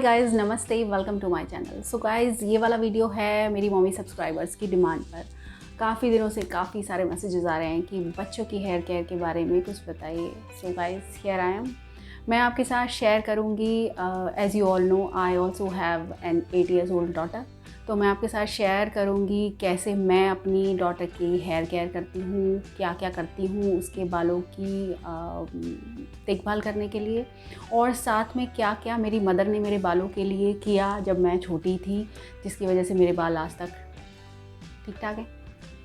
Guys, नमस्ते, welcome to my channel. So guys, ये वाला वीडियो है मेरी मम्मी सब्सक्राइबर्स की डिमांड पर। काफ़ी दिनों से काफ़ी सारे मैसेजेस आ रहे हैं कि बच्चों की हेयर केयर के बारे में कुछ बताइए। So guys, here I am. मैं आपके साथ शेयर करूँगी, as you all know I also have an 8 years old daughter. तो मैं आपके साथ शेयर करूँगी कैसे मैं अपनी डॉटर की हेयर केयर करती हूँ, क्या क्या करती हूँ उसके बालों की देखभाल करने के लिए, और साथ में क्या क्या मेरी मदर ने मेरे बालों के लिए किया जब मैं छोटी थी, जिसकी वजह से मेरे बाल आज तक ठीक ठाक हैं।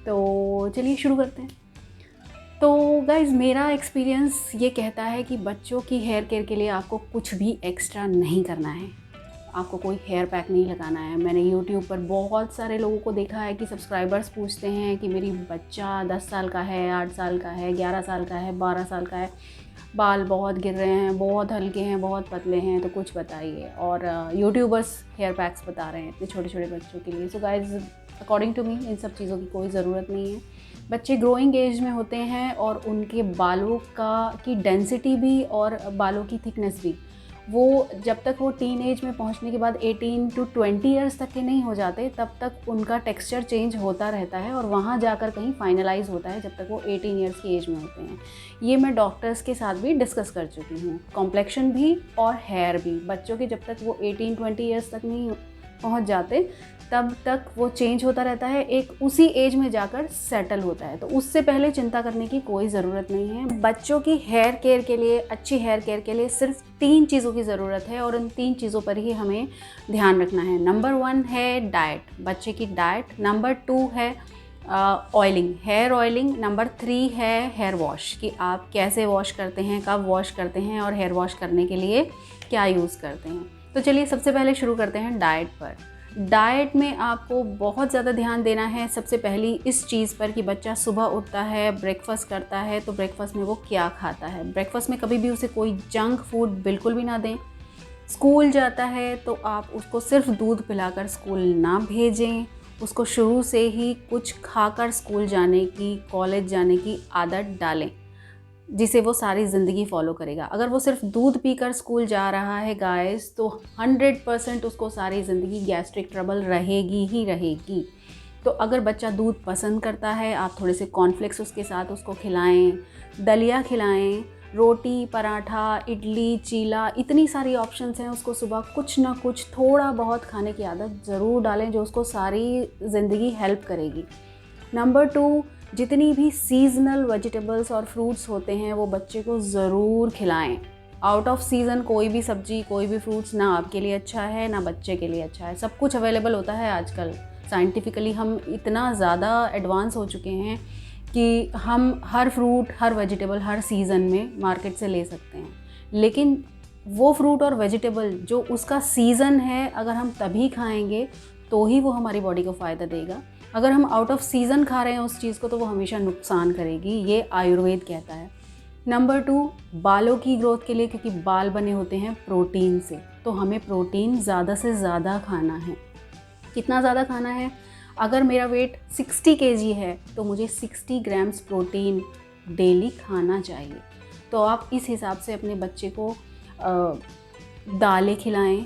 तो चलिए शुरू करते हैं। तो गाइज़, मेरा एक्सपीरियंस ये कहता है कि बच्चों की हेयर केयर के लिए आपको कुछ भी एक्स्ट्रा नहीं करना है। आपको कोई हेयर पैक नहीं लगाना है। मैंने यूट्यूब पर बहुत सारे लोगों को देखा है कि सब्सक्राइबर्स पूछते हैं कि मेरी बच्चा 10 साल का है, 8 साल का है, 11 साल का है, 12 साल का है, बाल बहुत गिर रहे हैं, बहुत हल्के हैं, बहुत पतले हैं, तो कुछ बताइए। और यूट्यूबर्स हेयर पैक्स बता रहे हैं इतने छोटे छोटे बच्चों के लिए। So guys, according to me इन सब चीज़ों की कोई ज़रूरत नहीं है। बच्चे ग्रोइंग एज में होते हैं और उनके बालों की डेंसिटी भी और बालों की थिकनेस भी, वो जब तक वो टीन एज में पहुंचने के बाद 18 to 20 ईयर्स तक के नहीं हो जाते, तब तक उनका टेक्सचर चेंज होता रहता है और वहाँ जाकर कहीं फाइनलाइज होता है जब तक वो 18 ईयर्स की एज में होते हैं। ये मैं डॉक्टर्स के साथ भी डिस्कस कर चुकी हूँ। कॉम्प्लेक्शन भी और हेयर भी, बच्चों के जब तक वो 18-20 ईयर्स तक नहीं पहुँच जाते तब तक वो चेंज होता रहता है, एक उसी एज में जाकर सेटल होता है। तो उससे पहले चिंता करने की कोई ज़रूरत नहीं है। बच्चों की हेयर केयर के लिए, अच्छी हेयर केयर के लिए सिर्फ 3 चीज़ों की ज़रूरत है और उन 3 चीज़ों पर ही हमें ध्यान रखना है। नंबर 1 है डाइट, बच्चे की डाइट। नंबर 2 है ऑयलिंग, हेयर ऑयलिंग। नंबर 3 है हेयर वॉश, कि आप कैसे वॉश करते हैं, कब वॉश करते हैं और हेयर वॉश करने के लिए क्या यूज़ करते हैं। तो चलिए सबसे पहले शुरू करते हैं डाइट पर। डाइट में आपको बहुत ज़्यादा ध्यान देना है सबसे पहली इस चीज़ पर कि बच्चा सुबह उठता है, ब्रेकफास्ट करता है, तो ब्रेकफास्ट में वो क्या खाता है। ब्रेकफास्ट में कभी भी उसे कोई जंक फूड बिल्कुल भी ना दें। स्कूल जाता है तो आप उसको सिर्फ दूध पिलाकर स्कूल ना भेजें। उसको शुरू से ही कुछ खाकर स्कूल जाने की, कॉलेज जाने की आदत डालें, जिसे वो सारी ज़िंदगी फॉलो करेगा। अगर वो सिर्फ दूध पीकर स्कूल जा रहा है गाइस, तो 100% उसको सारी ज़िंदगी गैस्ट्रिक ट्रबल रहेगी ही रहेगी। तो अगर बच्चा दूध पसंद करता है, आप थोड़े से कॉर्नफ्लेक्स उसके साथ उसको खिलाएं, दलिया खिलाएं, रोटी, पराठा, इडली, चीला, इतनी सारी ऑप्शंस हैं। उसको सुबह कुछ ना कुछ थोड़ा बहुत खाने की आदत ज़रूर डालें, जो उसको सारी ज़िंदगी हेल्प करेगी। नंबर 2, जितनी भी सीजनल वेजिटेबल्स और फ्रूट्स होते हैं वो बच्चे को ज़रूर खिलाएं। आउट ऑफ सीज़न कोई भी सब्जी, कोई भी फ्रूट्स ना आपके लिए अच्छा है ना बच्चे के लिए अच्छा है। सब कुछ अवेलेबल होता है आजकल। साइंटिफिकली हम इतना ज़्यादा एडवांस हो चुके हैं कि हम हर फ्रूट, हर वेजिटेबल हर सीज़न में मार्केट से ले सकते हैं। लेकिन वो फ्रूट और वेजिटेबल जो उसका सीज़न है, अगर हम तभी खाएंगे तो ही वो हमारी बॉडी को फ़ायदा देगा। अगर हम आउट ऑफ सीज़न खा रहे हैं उस चीज़ को, तो वो हमेशा नुकसान करेगी, ये आयुर्वेद कहता है। नंबर 2, बालों की ग्रोथ के लिए, क्योंकि बाल बने होते हैं प्रोटीन से, तो हमें प्रोटीन ज़्यादा से ज़्यादा खाना है। कितना ज़्यादा खाना है? अगर मेरा वेट 60 kg है तो मुझे 60 ग्राम्स प्रोटीन डेली खाना चाहिए। तो आप इस हिसाब से अपने बच्चे को दालें खिलाएं।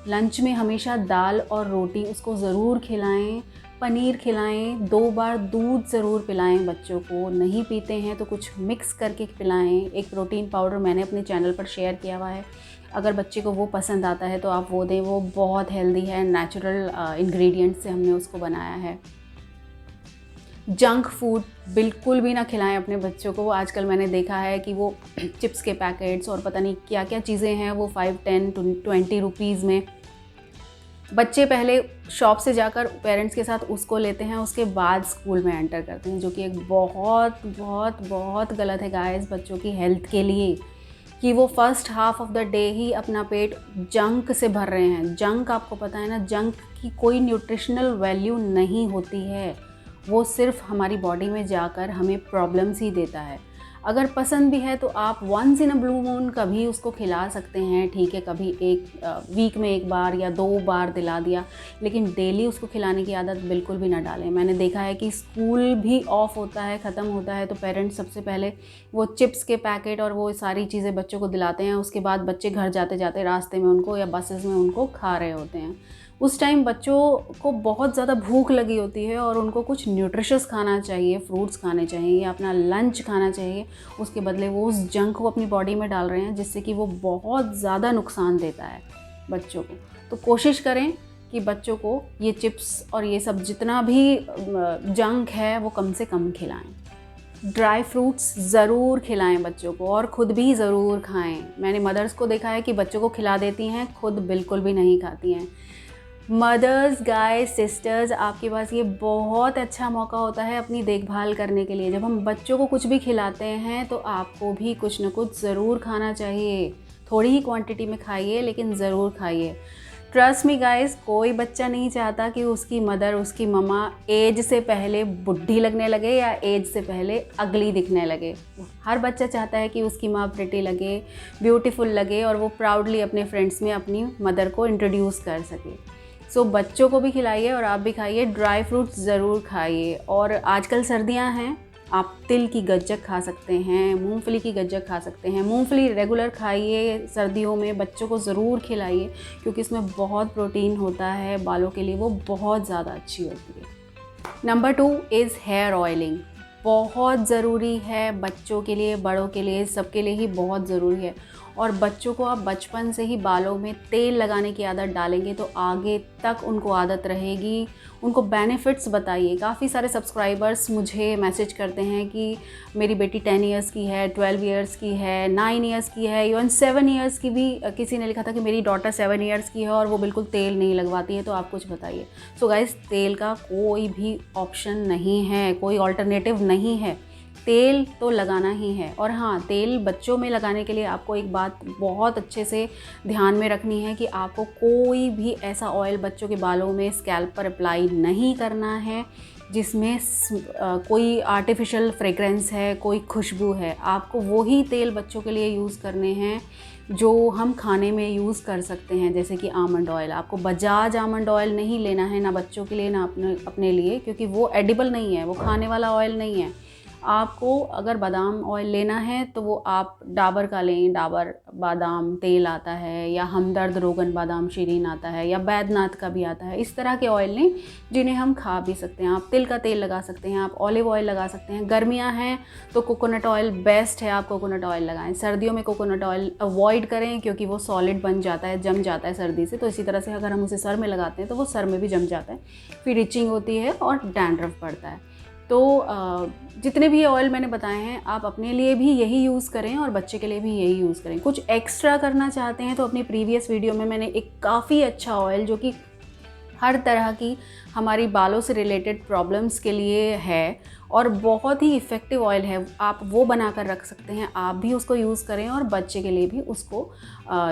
लंच में हमेशा दाल और रोटी उसको ज़रूर खिलाएं। पनीर खिलाएं। 2 बार दूध ज़रूर पिलाएं बच्चों को। नहीं पीते हैं तो कुछ मिक्स करके पिलाएं। एक प्रोटीन पाउडर मैंने अपने चैनल पर शेयर किया हुआ है, अगर बच्चे को वो पसंद आता है तो आप वो दें। वो बहुत हेल्दी है, नेचुरल इंग्रेडिएंट्स से हमने उसको बनाया है। जंक फूड बिल्कुल भी ना खिलाएं अपने बच्चों को। आजकल मैंने देखा है कि वो चिप्स के पैकेट्स और पता नहीं क्या क्या चीज़ें हैं, वो 5, 10, 20 रुपीज़ में बच्चे पहले शॉप से जाकर पेरेंट्स के साथ उसको लेते हैं, उसके बाद स्कूल में एंटर करते हैं, जो कि एक बहुत बहुत बहुत गलत है गाइस बच्चों की हेल्थ के लिए, कि वो first half of the day ही अपना पेट जंक से भर रहे हैं। जंक, आपको पता है ना, जंक की कोई न्यूट्रिशनल वैल्यू नहीं होती है। वो सिर्फ हमारी बॉडी में जाकर हमें प्रॉब्लम्स ही देता है। अगर पसंद भी है तो आप once in a blue moon कभी उसको खिला सकते हैं, ठीक है, कभी एक वीक में 1 बार या 2 बार दिला दिया, लेकिन डेली उसको खिलाने की आदत बिल्कुल भी ना डालें। मैंने देखा है कि स्कूल भी ऑफ होता है, ख़त्म होता है, तो पेरेंट्स सबसे पहले वो चिप्स के पैकेट और वो सारी चीज़ें बच्चों को दिलाते हैं। उसके बाद बच्चे घर जाते जाते रास्ते में उनको या बसेस में उनको खा रहे होते हैं। उस टाइम बच्चों को बहुत ज़्यादा भूख लगी होती है और उनको कुछ न्यूट्रिशियस खाना चाहिए, फ्रूट्स खाने चाहिए या अपना लंच खाना चाहिए। उसके बदले वो उस जंक को अपनी बॉडी में डाल रहे हैं, जिससे कि वो बहुत ज़्यादा नुकसान देता है बच्चों को। तो कोशिश करें कि बच्चों को ये चिप्स और ये सब जितना भी जंक है वो कम से कम खिलाएं। ड्राई फ्रूट्स ज़रूर खिलाएं बच्चों को और ख़ुद भी ज़रूर खाएं। मैंने मदर्स को देखा है कि बच्चों को खिला देती हैं, खुद बिल्कुल भी नहीं खाती हैं। मदर्स, गाइस, सिस्टर्स, आपके पास ये बहुत अच्छा मौका होता है अपनी देखभाल करने के लिए। जब हम बच्चों को कुछ भी खिलाते हैं तो आपको भी कुछ न कुछ ज़रूर खाना चाहिए। थोड़ी ही क्वांटिटी में खाइए, लेकिन ज़रूर खाइए। ट्रस्ट मी गाइस, कोई बच्चा नहीं चाहता कि उसकी मदर, उसकी मम्मा एज से पहले बुढ़ी लगने लगे या एज से पहले अगली दिखने लगे। हर बच्चा चाहता है कि उसकी माँ प्रिटी लगे, ब्यूटीफुल लगे और वो प्राउडली अपने फ्रेंड्स में अपनी मदर को इंट्रोड्यूस कर सके। सो बच्चों को भी खिलाइए और आप भी खाइए। ड्राई फ्रूट्स ज़रूर खाइए। और आजकल सर्दियां हैं, आप तिल की गज्जक खा सकते हैं, मूंगफली की गज्जक खा सकते हैं। मूंगफली रेगुलर खाइए सर्दियों में, बच्चों को ज़रूर खिलाइए क्योंकि इसमें बहुत प्रोटीन होता है, बालों के लिए वो बहुत ज़्यादा अच्छी होती है। Number 2 is here oiling. बहुत ज़रूरी है बच्चों के लिए, बड़ों के लिए, सबके लिए ही बहुत ज़रूरी है। और बच्चों को आप बचपन से ही बालों में तेल लगाने की आदत डालेंगे तो आगे तक उनको आदत रहेगी। उनको बेनिफिट्स बताइए। काफ़ी सारे सब्सक्राइबर्स मुझे मैसेज करते हैं कि मेरी बेटी 10 इयर्स की है, 12 इयर्स की है, 9 इयर्स की है, इवन 7 इयर्स की भी। किसी ने लिखा था कि मेरी डॉटर 7 इयर्स की है और वो बिल्कुल तेल नहीं लगवाती है, तो आप कुछ बताइए। सो गाइस, तेल का कोई भी ऑप्शन नहीं है, कोई ऑल्टरनेटिव नहीं है। तेल तो लगाना ही है। और हाँ, तेल बच्चों में लगाने के लिए आपको एक बात बहुत अच्छे से ध्यान में रखनी है कि आपको कोई भी ऐसा ऑयल बच्चों के बालों में, स्कैल्प पर अप्लाई नहीं करना है जिसमें कोई आर्टिफिशियल फ्रेग्रेंस है, कोई खुशबू है। आपको वही तेल बच्चों के लिए यूज़ करने हैं जो हम खाने में यूज़ कर सकते हैं, जैसे कि आमंड ऑयल। आपको बजाज आमंड ऑयल नहीं लेना है, ना बच्चों के लिए ना अपने लिए, क्योंकि वो एडिबल नहीं है, वो खाने वाला ऑयल नहीं है। आपको अगर बादाम ऑयल लेना है तो वो आप डाबर का लें, डाबर बादाम तेल आता है, या हमदर्द रोगन बादाम शीरीन आता है, या बैद्यनाथ का भी आता है। इस तरह के ऑयल लें जिन्हें हम खा भी सकते हैं। आप तिल का तेल लगा सकते हैं, आप ऑलिव ऑयल लगा सकते हैं। गर्मियां हैं तो कोकोनट ऑयल बेस्ट है, आप कोकोनट ऑयल लगाएं। सर्दियों में कोकोनट ऑयल अवॉइड करें क्योंकि वो सॉलिड बन जाता है, जम जाता है सर्दी से। तो इसी तरह से अगर हम उसे सर में लगाते हैं तो वो सर में भी जम जाता है, फिर इचिंग होती है और डैंड्रफ बढ़ता है। तो जितने भी ऑयल मैंने बताए हैं आप अपने लिए भी यही यूज़ करें और बच्चे के लिए भी यही यूज़ करें। कुछ एक्स्ट्रा करना चाहते हैं तो अपनी प्रीवियस वीडियो में मैंने एक काफ़ी अच्छा ऑयल जो कि हर तरह की हमारी बालों से रिलेटेड प्रॉब्लम्स के लिए है और बहुत ही इफ़ेक्टिव ऑयल है, आप वो बना कर रख सकते हैं। आप भी उसको यूज़ करें और बच्चे के लिए भी उसको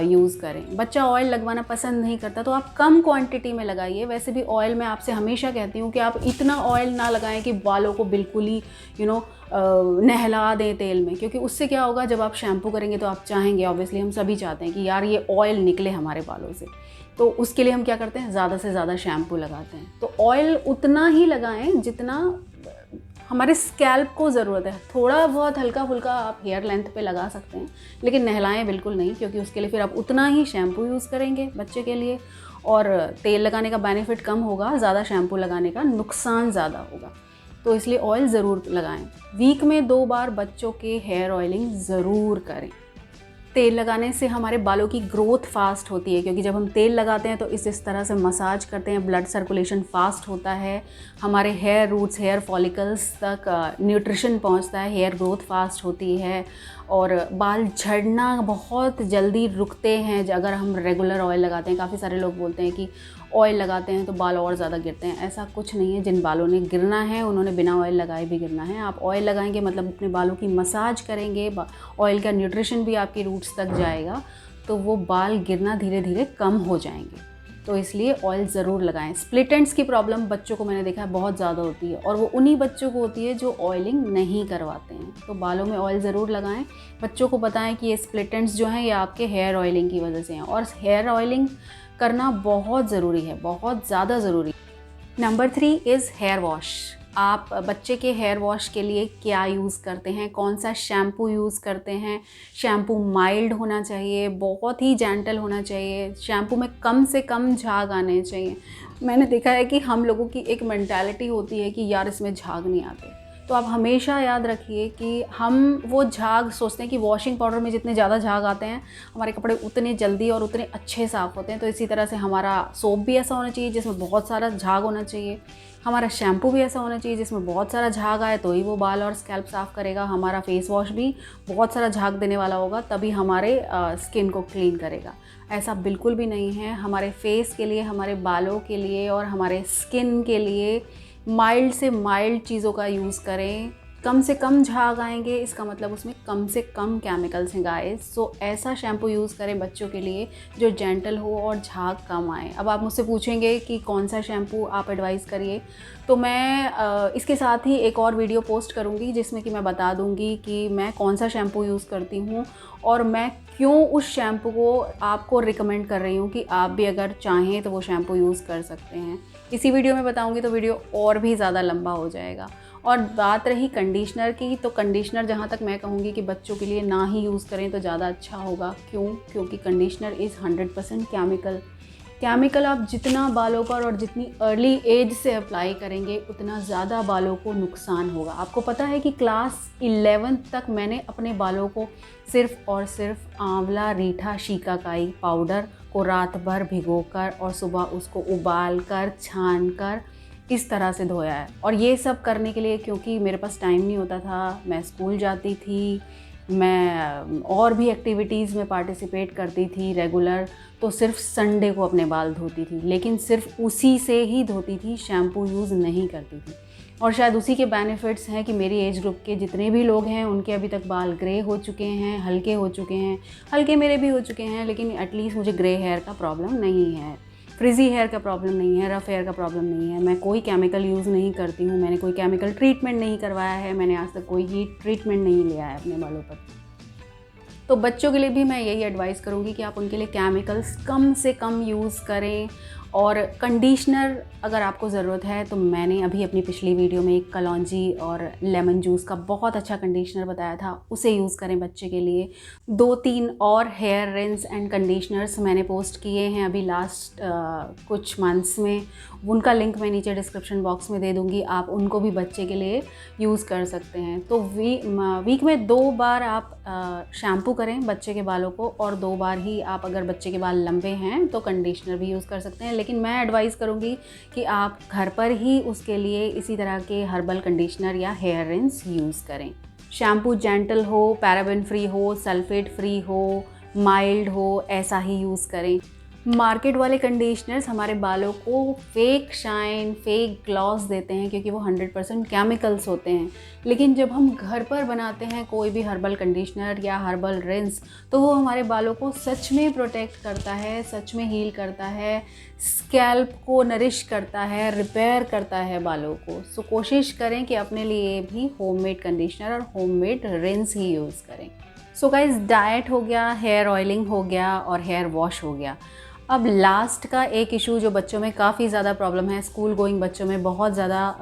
यूज़ करें। बच्चा ऑयल लगवाना पसंद नहीं करता तो आप कम क्वांटिटी में लगाइए। वैसे भी ऑयल मैं आपसे हमेशा कहती हूँ कि आप इतना ऑयल ना लगाएं कि बालों को बिल्कुल ही नहला दें तेल में, क्योंकि उससे क्या होगा, जब आप शैम्पू करेंगे तो आप चाहेंगे, ऑब्वियसली हम सभी चाहते हैं कि यार ये ऑयल निकले हमारे बालों से। तो उसके लिए हम क्या करते हैं, ज़्यादा से ज़्यादा शैम्पू लगाते हैं। तो ऑयल उतना ही लगाएं जितना हमारे स्कैल्प को ज़रूरत है। थोड़ा बहुत हल्का फुल्का आप हेयर लेंथ पे लगा सकते हैं, लेकिन नहलाएं बिल्कुल नहीं, क्योंकि उसके लिए फिर आप उतना ही शैम्पू यूज़ करेंगे बच्चे के लिए और तेल लगाने का बेनिफिट कम होगा, ज़्यादा शैम्पू लगाने का नुकसान ज़्यादा होगा। तो इसलिए ऑयल ज़रूर लगाएं। वीक में 2 बार बच्चों के हेयर ऑयलिंग ज़रूर करें। तेल लगाने से हमारे बालों की ग्रोथ फास्ट होती है, क्योंकि जब हम तेल लगाते हैं तो इस तरह से मसाज करते हैं, ब्लड सर्कुलेशन फास्ट होता है, हमारे हेयर रूट्स, हेयर फॉलिकल्स तक न्यूट्रिशन पहुंचता है, हेयर ग्रोथ फास्ट होती है और बाल झड़ना बहुत जल्दी रुकते हैं अगर हम रेगुलर ऑयल लगाते हैं। काफ़ी सारे लोग बोलते हैं कि ऑयल लगाते हैं तो बाल और ज़्यादा गिरते हैं। ऐसा कुछ नहीं है। जिन बालों ने गिरना है उन्होंने बिना ऑयल लगाए भी गिरना है। आप ऑयल लगाएंगे मतलब अपने बालों की मसाज करेंगे, ऑयल का न्यूट्रिशन भी आपकी रूट्स तक जाएगा, तो वो बाल गिरना धीरे धीरे कम हो जाएंगे। तो इसलिए ऑयल ज़रूर लगाएं। स्प्लिट एंड्स की प्रॉब्लम बच्चों को मैंने देखा है बहुत ज़्यादा होती है, और वो उन्हीं बच्चों को होती है जो ऑयलिंग नहीं करवाते हैं। तो बालों में ऑयल ज़रूर लगाएं, बच्चों को बताएं कि ये स्प्लिट एंड्स जो हैं ये आपके हेयर ऑयलिंग की वजह से हैं, और हेयर ऑयलिंग करना बहुत ज़रूरी है, बहुत ज़्यादा ज़रूरी। Number 3 is here wash. आप बच्चे के हेयर वॉश के लिए क्या यूज़ करते हैं, कौन सा शैम्पू यूज़ करते हैं। शैम्पू माइल्ड होना चाहिए, बहुत ही जेंटल होना चाहिए, शैम्पू में कम से कम झाग आने चाहिए। मैंने देखा है कि हम लोगों की एक मेंटालिटी होती है कि यार इसमें झाग नहीं आते, तो आप हमेशा याद रखिए कि हम वो झाग सोचते हैं कि वॉशिंग पाउडर में जितने ज़्यादा झाग आते हैं हमारे कपड़े उतने जल्दी और उतने अच्छे साफ़ होते हैं। तो इसी तरह से हमारा सोप भी ऐसा होना चाहिए जिसमें बहुत सारा झाग होना चाहिए, हमारा शैम्पू भी ऐसा होना चाहिए जिसमें बहुत सारा झाग आए तो ही वो बाल और स्कैल्प साफ़ करेगा, हमारा फेस वॉश भी बहुत सारा झाग देने वाला होगा तभी हमारे स्किन को क्लीन करेगा। ऐसा बिल्कुल भी नहीं है। हमारे फेस के लिए, हमारे बालों के लिए और हमारे स्किन के लिए माइल्ड से माइल्ड चीज़ों का यूज़ करें। कम से कम झाग आएंगे, इसका मतलब उसमें कम से कम केमिकल्स हैं गाइस। सो ऐसा शैम्पू यूज़ करें बच्चों के लिए जो जेंटल हो और झाग कम आए। अब आप मुझसे पूछेंगे कि कौन सा शैम्पू आप एडवाइस करिए, तो मैं इसके साथ ही एक और वीडियो पोस्ट करूँगी जिसमें कि मैं बता दूँगी कि मैं कौन सा शैम्पू यूज़ करती हूँ और मैं क्यों उस शैम्पू को आपको रिकमेंड कर रही हूँ कि आप भी अगर चाहें तो वो शैम्पू यूज़ कर सकते हैं। इसी वीडियो में बताऊँगी तो वीडियो और भी ज़्यादा लंबा हो जाएगा। और बात रही कंडीशनर की, तो कंडीशनर जहाँ तक मैं कहूँगी कि बच्चों के लिए ना ही यूज़ करें तो ज़्यादा अच्छा होगा। क्यों? क्योंकि कंडीशनर इज़ 100% केमिकल आप जितना बालों पर और जितनी अर्ली एज से अप्लाई करेंगे उतना ज़्यादा बालों को नुकसान होगा। आपको पता है कि क्लास 11 तक मैंने अपने बालों को सिर्फ़ और सिर्फ आंवला रीठा शिकाकाई पाउडर को रात भर भिगोकर और सुबह उसको उबाल कर छान कर इस तरह से धोया है। और ये सब करने के लिए क्योंकि मेरे पास टाइम नहीं होता था, मैं स्कूल जाती थी, मैं और भी एक्टिविटीज़ में पार्टिसिपेट करती थी रेगुलर, तो सिर्फ संडे को अपने बाल धोती थी, लेकिन सिर्फ उसी से ही धोती थी, शैम्पू यूज़ नहीं करती थी। और शायद उसी के बेनिफिट्स हैं कि मेरी एज ग्रुप के जितने भी लोग हैं उनके अभी तक बाल ग्रे हो चुके हैं, हल्के हो चुके हैं, हल्के मेरे भी हो चुके हैं, लेकिन एटलीस्ट मुझे ग्रे हेयर का प्रॉब्लम नहीं है, फ्रिजी हेयर का प्रॉब्लम नहीं है, रफ़ हेयर का प्रॉब्लम नहीं है। मैं कोई केमिकल यूज़ नहीं करती हूँ, मैंने कोई केमिकल ट्रीटमेंट नहीं करवाया है, मैंने आज तक कोई हीट ट्रीटमेंट नहीं लिया है अपने बालों पर। तो बच्चों के लिए भी मैं यही एडवाइस करूँगी कि आप उनके लिए केमिकल्स कम से कम यूज़ करें। और कंडीशनर अगर आपको ज़रूरत है तो मैंने अभी अपनी पिछली वीडियो में एक कलौंजी और लेमन जूस का बहुत अच्छा कंडीशनर बताया था, उसे यूज़ करें बच्चे के लिए। 2-3 और हेयर रिंस एंड कंडीशनर्स मैंने पोस्ट किए हैं अभी लास्ट कुछ मंथ्स में, उनका लिंक मैं नीचे डिस्क्रिप्शन बॉक्स में दे दूँगी, आप उनको भी बच्चे के लिए यूज़ कर सकते हैं। तो वीक में 2 बार आप शैम्पू करें बच्चे के बालों को, और 2 बार ही आप अगर बच्चे के बाल लंबे हैं तो कंडीशनर भी यूज़ कर सकते हैं। लेकिन मैं एडवाइस करूँगी कि आप घर पर ही उसके लिए इसी तरह के हर्बल कंडीशनर या हेयर रिंस यूज़ करें। शैम्पू जेंटल हो, पैराबेन फ्री हो, सल्फेट फ्री हो, माइल्ड हो, ऐसा ही यूज़ करें। मार्केट वाले कंडीशनर्स हमारे बालों को फेक शाइन, फेक ग्लॉस देते हैं क्योंकि वो 100% केमिकल्स होते हैं। लेकिन जब हम घर पर बनाते हैं कोई भी हर्बल कंडीशनर या हर्बल रिंस, तो वो हमारे बालों को सच में प्रोटेक्ट करता है, सच में हील करता है, स्कैल्प को नरिश करता है, रिपेयर करता है बालों को। सो कोशिश करें कि अपने लिए भी होममेड कंडीशनर और होममेड रिंस ही यूज़ करें। सो गाइस, डाइट हो गया, हेयर ऑयलिंग हो गया और हेयर वॉश हो गया। अब लास्ट का एक इशू जो बच्चों में काफ़ी ज़्यादा प्रॉब्लम है, स्कूल गोइंग बच्चों में बहुत ज़्यादा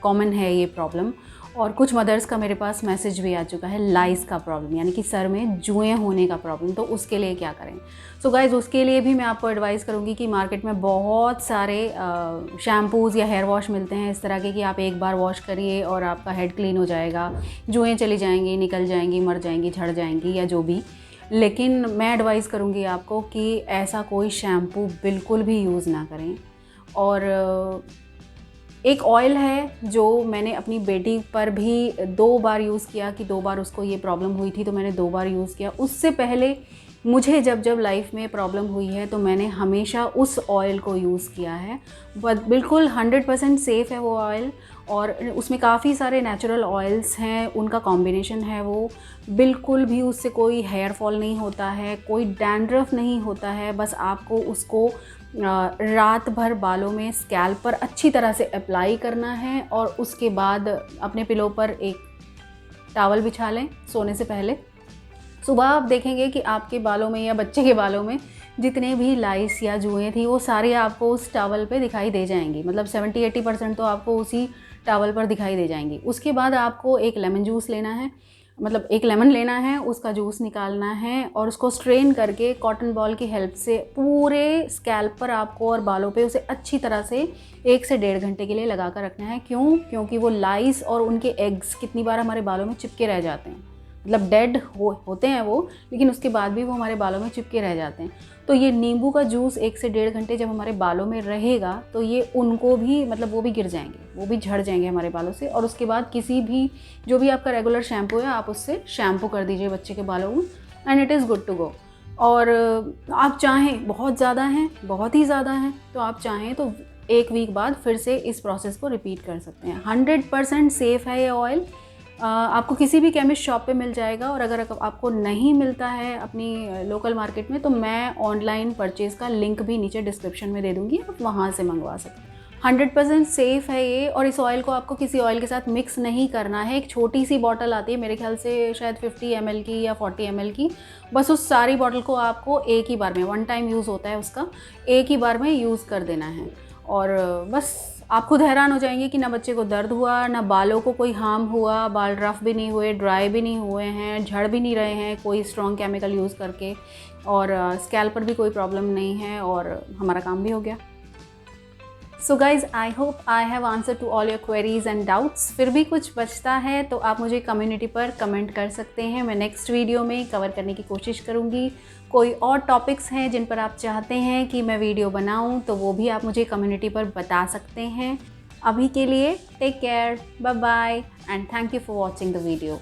कॉमन है ये प्रॉब्लम, और कुछ मदर्स का मेरे पास मैसेज भी आ चुका है, लाइस का प्रॉब्लम, यानी कि सर में जुएँ होने का प्रॉब्लम। तो उसके लिए क्या करें? सो गाइज़, उसके लिए भी मैं आपको एडवाइस करूँगी कि मार्केट में बहुत सारे शैम्पूज़ या हेयर वॉश मिलते हैं इस तरह के कि आप एक बार वॉश करिए और आपका हेड क्लीन हो जाएगा, जुएँ चली जाएंगी, निकल जाएंगी, मर जाएंगी, झड़ जाएंगी या जो भी। लेकिन मैं एडवाइस करूँगी आपको कि ऐसा कोई शैम्पू बिल्कुल भी यूज़ ना करें। और एक ऑयल है जो मैंने अपनी बेटी पर भी 2 बार यूज़ किया कि 2 बार उसको ये प्रॉब्लम हुई थी तो मैंने 2 बार यूज़ किया। उससे पहले मुझे जब लाइफ में प्रॉब्लम हुई है तो मैंने हमेशा उस ऑयल को यूज़ किया है। बिल्कुल 100% सेफ़ है वो ऑयल, और उसमें काफ़ी सारे नेचुरल ऑयल्स हैं, उनका कॉम्बिनेशन है वो। बिल्कुल भी उससे कोई हेयर फॉल नहीं होता है, कोई डैंड्रफ नहीं होता है, बस आपको उसको रात भर बालों में स्कैल्प पर अच्छी तरह से अप्लाई करना है और उसके बाद अपने पिलो पर एक टॉवल बिछा लें सोने से पहले। सुबह आप देखेंगे कि आपके बालों में या बच्चे के बालों में जितने भी लाइस या जुएँ थी वो सारे आपको उस टॉवल पे दिखाई दे जाएंगी, मतलब 70-80% तो आपको उसी टॉवल पर दिखाई दे जाएंगी। उसके बाद आपको एक लेमन जूस लेना है, मतलब एक लेमन लेना है, उसका जूस निकालना है और उसको स्ट्रेन करके कॉटन बॉल की हेल्प से पूरे स्कैल्प पर आपको और बालों पे उसे अच्छी तरह से 1 से 1.5 घंटे के लिए लगा कर रखना है। क्यों? क्योंकि वो लाइस और उनके एग्स कितनी बार हमारे बालों में चिपके रह जाते हैं, मतलब डेड होते हैं वो, लेकिन उसके बाद भी वो हमारे बालों में चिपके रह जाते हैं। तो ये नींबू का जूस 1 से 1.5 घंटे जब हमारे बालों में रहेगा तो ये उनको भी, मतलब वो भी गिर जाएंगे, वो भी झड़ जाएंगे हमारे बालों से। और उसके बाद किसी भी जो भी आपका रेगुलर शैम्पू है आप उससे शैम्पू कर दीजिए बच्चे के बालों को, and it is good to go. और आप चाहें, बहुत ज़्यादा हैं, बहुत ही ज़्यादा हैं, तो आप चाहें तो 1 वीक बाद फिर से इस प्रोसेस को रिपीट कर सकते हैं। 100% सेफ़ है ये ऑयल, आपको किसी भी केमिस्ट शॉप पे मिल जाएगा। और अगर आपको नहीं मिलता है अपनी लोकल मार्केट में तो मैं ऑनलाइन परचेज़ का लिंक भी नीचे डिस्क्रिप्शन में दे दूँगी, आप वहाँ से मंगवा सकते हैं। 100% सेफ़ है ये। और इस ऑयल को आपको किसी ऑयल के साथ मिक्स नहीं करना है। एक छोटी सी बॉटल आती है मेरे ख्याल से शायद 50 ml की या 40 ml की, बस उस सारी बॉटल को आपको एक ही बार में, 1 टाइम यूज़ होता है उसका, एक ही बार में यूज़ कर देना है। और बस आप खुद हैरान हो जाएंगे कि ना बच्चे को दर्द हुआ, ना बालों को कोई हार्म हुआ, बाल रफ़ भी नहीं हुए, ड्राई भी नहीं हुए हैं, झड़ भी नहीं रहे हैं कोई स्ट्रॉन्ग केमिकल यूज़ करके, और स्कैल्प पर भी कोई प्रॉब्लम नहीं है और हमारा काम भी हो गया। So guys, I hope I have answer to all your queries and doubts. फिर भी कुछ बचता है तो आप मुझे कम्युनिटी पर कमेंट कर सकते हैं, मैं नेक्स्ट वीडियो में कवर करने की कोशिश करूँगी। कोई और टॉपिक्स हैं जिन पर आप चाहते हैं कि मैं वीडियो बनाऊँ तो वो भी आप मुझे कम्युनिटी पर बता सकते हैं। अभी के लिए take care, bye bye, and thank you for watching the video.